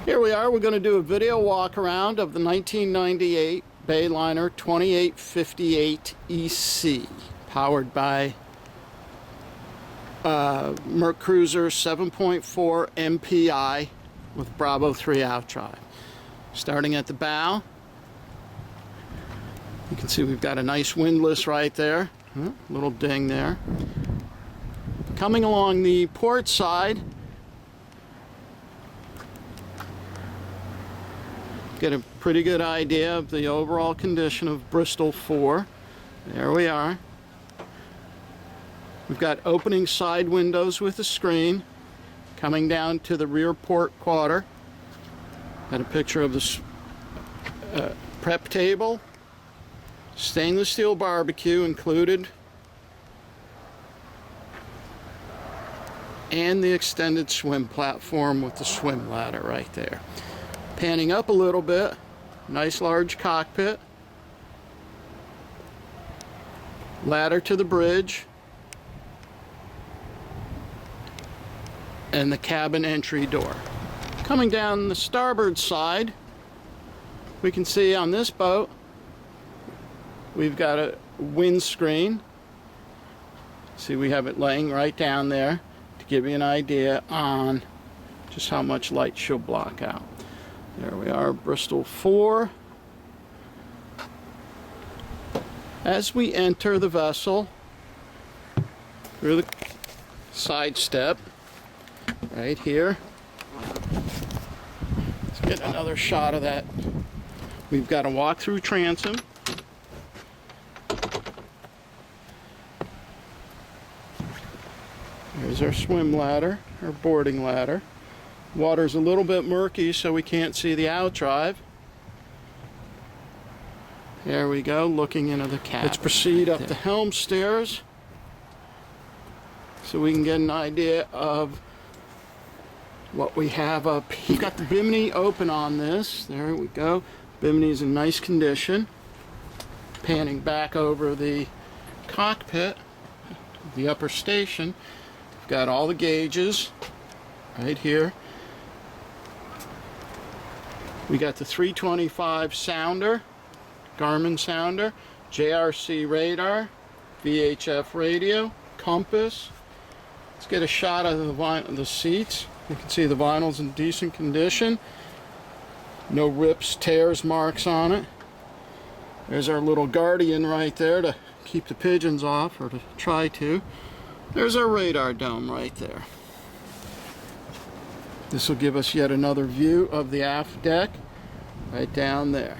Here we are, we're going to do a video walk around of the 1998 Bayliner 2858 EC, powered by MerCruiser 7.4 MPI with Bravo III Outdrive. Starting at the bow, you can see we've got a nice windlass right there, little ding there. Coming along the port side, get a pretty good idea of the overall condition of Bristol 4. There we are. We've got opening side windows with a screen coming down to the rear port quarter. Got a picture of the prep table, stainless steel barbecue included, and the extended swim platform with the swim ladder right there. Panning up a little bit, nice large cockpit, ladder to the bridge, and the cabin entry door. Coming down the starboard side, we can see on this boat we've got a windscreen. See, we have it laying right down there to give you an idea on just how much light she'll block out. There we are, Bristol 4. As we enter the vessel through the side step right here, let's get another shot of that. We've got a walk-through transom. There's our swim ladder, our boarding ladder. Water's a little bit murky, so we can't see the outdrive. There we go, looking into the cabin. Let's proceed up the helm stairs so we can get an idea of what we have up here. We've got the Bimini open on this. There we go. Bimini's in nice condition. Panning back over the cockpit, the upper station. We've got all the gauges right here. We got the 325 sounder, Garmin sounder, JRC radar, VHF radio, compass. Let's get a shot of the seats. You can see the vinyl's in decent condition. No rips, tears, marks on it. There's our little guardian right there to keep the pigeons off, or to try to. There's our radar dome right there. This will give us yet another view of the aft deck right down there.